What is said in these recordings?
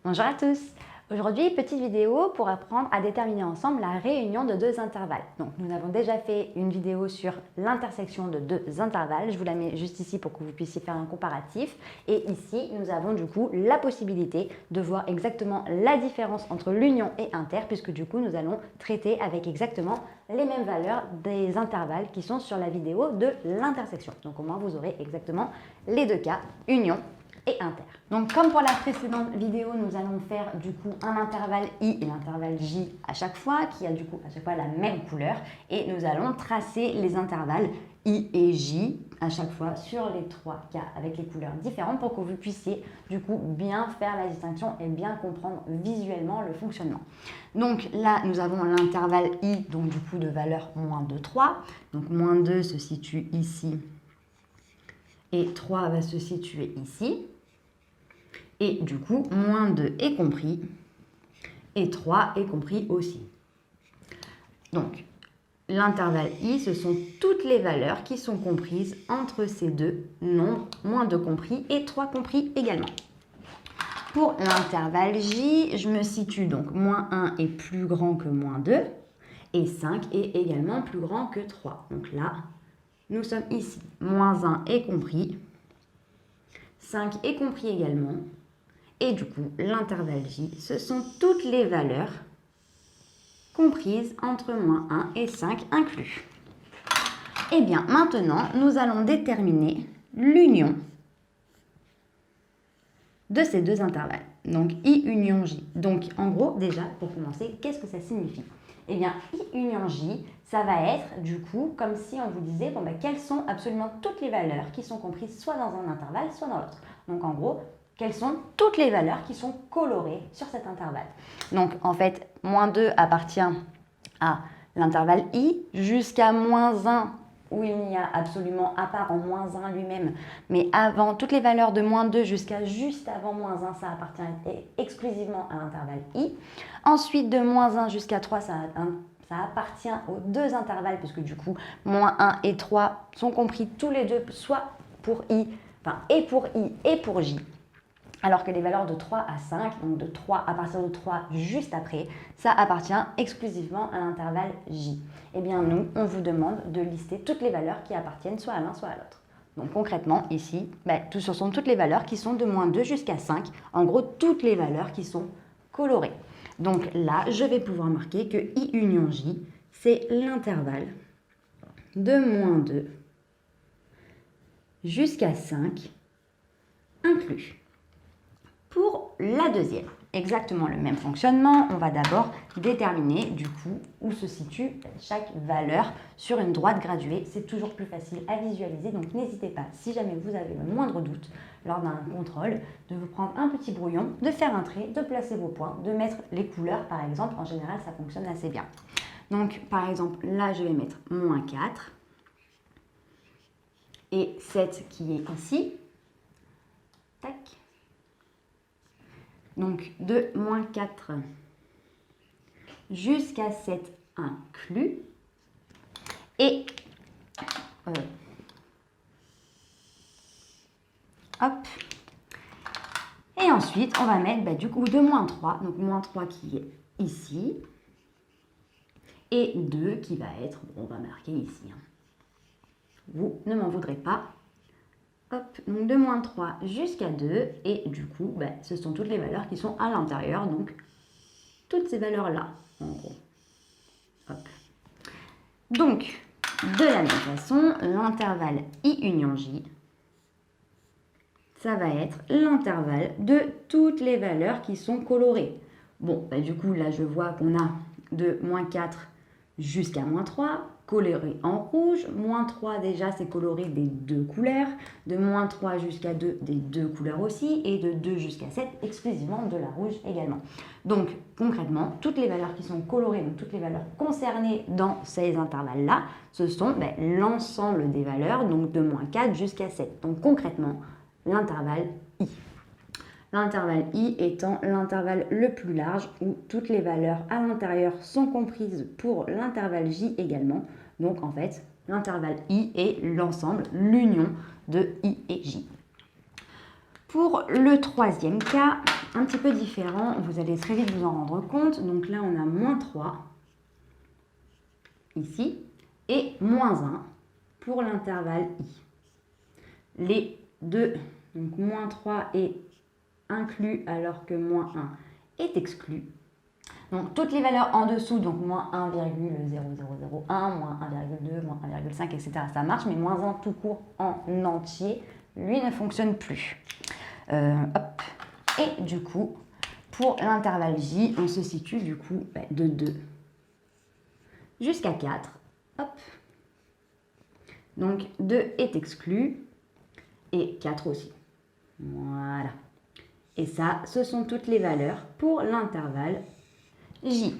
Bonjour à tous. Aujourd'hui, petite vidéo pour apprendre à déterminer ensemble la réunion de deux intervalles. Donc, nous avons déjà fait une vidéo sur l'intersection de deux intervalles. Je vous la mets juste ici pour que vous puissiez faire un comparatif. Et ici, nous avons du coup la possibilité de voir exactement la différence entre l'union et inter, puisque du coup, nous allons traiter avec exactement les mêmes valeurs des intervalles qui sont sur la vidéo de l'intersection. Donc, au moins, vous aurez exactement les deux cas, union et inter. Donc comme pour la précédente vidéo, nous allons faire du coup un intervalle I et l'intervalle J à chaque fois, qui a du coup à chaque fois la même couleur, et nous allons tracer les intervalles I et J à chaque fois sur les trois cas avec les couleurs différentes pour que vous puissiez du coup bien faire la distinction et bien comprendre visuellement le fonctionnement. Donc là, nous avons l'intervalle I, donc du coup de valeur moins 2, 3. Donc moins 2 se situe ici et 3 va se situer ici. Et du coup, moins 2 est compris et 3 est compris aussi. Donc, l'intervalle I, ce sont toutes les valeurs qui sont comprises entre ces deux nombres, moins 2 compris et 3 compris également. Pour l'intervalle J, je me situe donc moins 1 est plus grand que moins 2 et 5 est également plus grand que 3. Donc là, nous sommes ici. Moins 1 est compris, 5 est compris également. Et du coup, l'intervalle J, ce sont toutes les valeurs comprises entre moins 1 et 5 inclus. Et bien, maintenant, nous allons déterminer l'union de ces deux intervalles. Donc, I union J. Donc, en gros, déjà, pour commencer, qu'est-ce que ça signifie? Eh bien, I union J, ça va être, du coup, comme si on vous disait, bon, ben, quelles sont absolument toutes les valeurs qui sont comprises soit dans un intervalle, soit dans l'autre. Donc, en gros, quelles sont toutes les valeurs qui sont colorées sur cet intervalle. Donc, en fait, moins 2 appartient à l'intervalle I jusqu'à moins 1, où il n'y a absolument, à part en moins 1 lui-même, mais avant, toutes les valeurs de moins 2 jusqu'à juste avant moins 1, ça appartient exclusivement à l'intervalle I. Ensuite, de moins 1 jusqu'à 3, ça appartient aux deux intervalles, puisque du coup, moins 1 et 3 sont compris tous les deux, soit pour I, enfin, et pour I et pour J. Alors que les valeurs de 3 à 5, donc de 3 à partir de 3 juste après, ça appartient exclusivement à l'intervalle J. Eh bien nous, on vous demande de lister toutes les valeurs qui appartiennent soit à l'un soit à l'autre. Donc concrètement, ici, ce sont toutes les valeurs qui sont de moins 2 jusqu'à 5. En gros, toutes les valeurs qui sont colorées. Donc là, je vais pouvoir marquer que I union J, c'est l'intervalle de moins 2 jusqu'à 5 inclus. Pour la deuxième, exactement le même fonctionnement, on va d'abord déterminer du coup où se situe chaque valeur sur une droite graduée. C'est toujours plus facile à visualiser, donc n'hésitez pas, si jamais vous avez le moindre doute lors d'un contrôle, de vous prendre un petit brouillon, de faire un trait, de placer vos points, de mettre les couleurs par exemple. En général, ça fonctionne assez bien. Donc par exemple, là je vais mettre moins 4 et 7 qui est ici. Tac. Donc, de moins 4 jusqu'à 7 inclus. Et, hop. Et ensuite, on va mettre du coup de moins 3. Donc, moins 3 qui est ici. Et 2 qui va être, on va marquer ici. Vous ne m'en voudrez pas. Hop, donc de moins 3 jusqu'à 2, et du coup, ce sont toutes les valeurs qui sont à l'intérieur, donc toutes ces valeurs-là, en gros. Hop. Donc, de la même façon, l'intervalle I union J, ça va être l'intervalle de toutes les valeurs qui sont colorées. Bon, du coup, là, je vois qu'on a de moins 4 jusqu'à moins 3, coloré en rouge. Moins 3, déjà, c'est coloré des deux couleurs. De moins 3 jusqu'à 2, des deux couleurs aussi. Et de 2 jusqu'à 7, exclusivement de la rouge également. Donc, concrètement, toutes les valeurs qui sont colorées, donc toutes les valeurs concernées dans ces intervalles-là, ce sont l'ensemble des valeurs, donc de moins 4 jusqu'à 7. Donc, concrètement, l'intervalle I. L'intervalle I étant l'intervalle le plus large où toutes les valeurs à l'intérieur sont comprises pour l'intervalle J également. Donc en fait, l'intervalle I est l'ensemble, l'union de I et J. Pour le troisième cas, un petit peu différent, vous allez très vite vous en rendre compte. Donc là, on a moins 3 ici et moins 1 pour l'intervalle i. Les deux, donc moins 3 est inclus alors que moins 1 est exclu. Donc toutes les valeurs en dessous, donc moins 1,0001, moins 1,2, moins 1,5, etc. ça marche, mais moins 1 tout court en entier, lui ne fonctionne plus. Hop. Et du coup, pour l'intervalle j, on se situe du coup de 2 jusqu'à 4. Hop. Donc 2 est exclu et 4 aussi. Voilà. Et ça, ce sont toutes les valeurs pour l'intervalle j.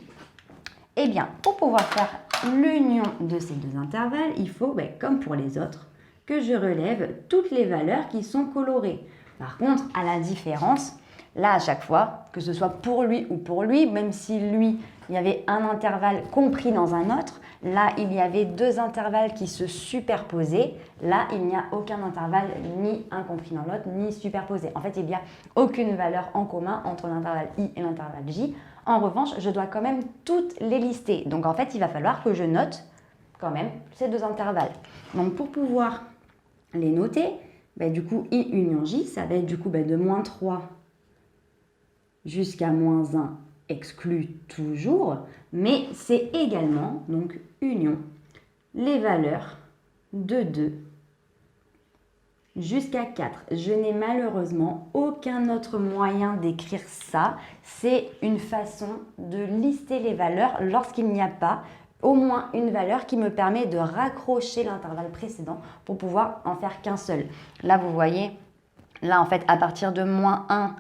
Eh bien, pour pouvoir faire l'union de ces deux intervalles, il faut, comme pour les autres, que je relève toutes les valeurs qui sont colorées. Par contre, à la différence, là, à chaque fois, que ce soit pour lui ou pour lui, même si lui, il y avait un intervalle compris dans un autre, là, il y avait deux intervalles qui se superposaient. Là, il n'y a aucun intervalle ni incompris dans l'autre, ni superposé. En fait, il n'y a aucune valeur en commun entre l'intervalle i et l'intervalle j. En revanche, je dois quand même toutes les lister. Donc, en fait, il va falloir que je note quand même ces deux intervalles. Donc, pour pouvoir les noter, du coup, i union j, ça va être du coup de moins 3 jusqu'à moins 1 exclu toujours, mais c'est également, donc, union, les valeurs de 2 jusqu'à 4. Je n'ai malheureusement aucun autre moyen d'écrire ça. C'est une façon de lister les valeurs lorsqu'il n'y a pas au moins une valeur qui me permet de raccrocher l'intervalle précédent pour pouvoir en faire qu'un seul. Là, vous voyez, là, en fait, à partir de moins 1,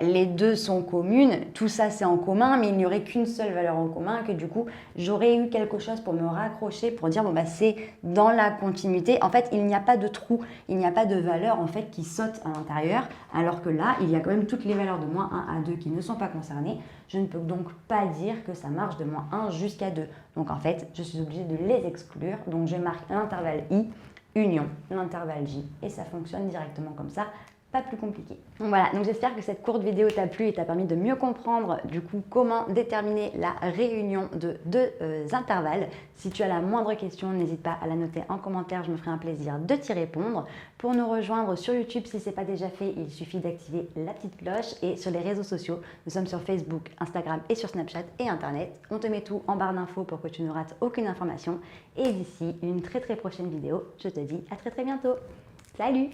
les deux sont communes, tout ça c'est en commun, mais il n'y aurait qu'une seule valeur en commun, que du coup j'aurais eu quelque chose pour me raccrocher, pour dire c'est dans la continuité. En fait, il n'y a pas de trou, il n'y a pas de valeur en fait qui saute à l'intérieur, alors que là, il y a quand même toutes les valeurs de moins 1 à 2 qui ne sont pas concernées. Je ne peux donc pas dire que ça marche de moins 1 jusqu'à 2. Donc en fait, je suis obligée de les exclure. Donc je marque l'intervalle i, union, l'intervalle j, et ça fonctionne directement comme ça. Pas plus compliqué. Donc voilà, donc j'espère que cette courte vidéo t'a plu et t'a permis de mieux comprendre du coup comment déterminer la réunion de deux intervalles. Si tu as la moindre question, n'hésite pas à la noter en commentaire, je me ferai un plaisir de t'y répondre. Pour nous rejoindre sur YouTube, si ce n'est pas déjà fait, il suffit d'activer la petite cloche, et sur les réseaux sociaux, nous sommes sur Facebook, Instagram et sur Snapchat et Internet. On te met tout en barre d'infos pour que tu ne rates aucune information. Et d'ici une très prochaine vidéo, je te dis à très bientôt. Salut!